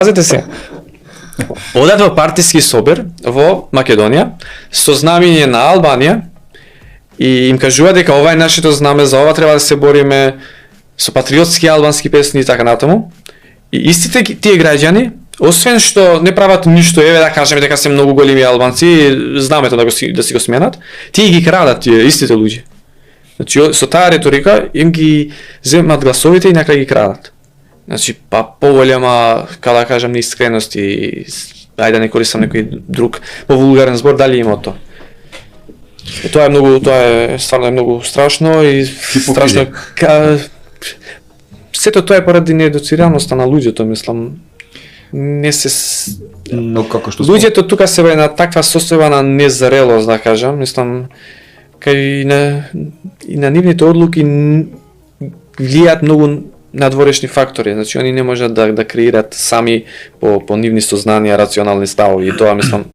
Пазете се. Одат во партиски собир во Македонија со знамење на Албанија и им кажува дека ова е нашето знаме, за ова треба да се бориме, со патриотски албански песни и така натаму. И истите тие граѓани, освен што не прават ништо, еве да кажеме дека се многу големи албанци, знамето да си го сменат, тие ги крадат тие истите луѓе. Значи со таа реторика им ги земат гласовите и накрај ги крадат. Значи па поголема, како да кажам, неискреност и ајде да не користам некој друг повулгарен збор, дали има тоа. Тоа е стварно многу страшно и страшно сето тоа е поради неедуцираноста на луѓето, мислам. Не се но како што луѓето тука се на таква состојба на незрелост, да кажам, мислам, кај и на нивните одлуки влијаат многу надворешни фактори, значи они не можат да креират сами по нивни сознанија рационални ставови и тоа мислам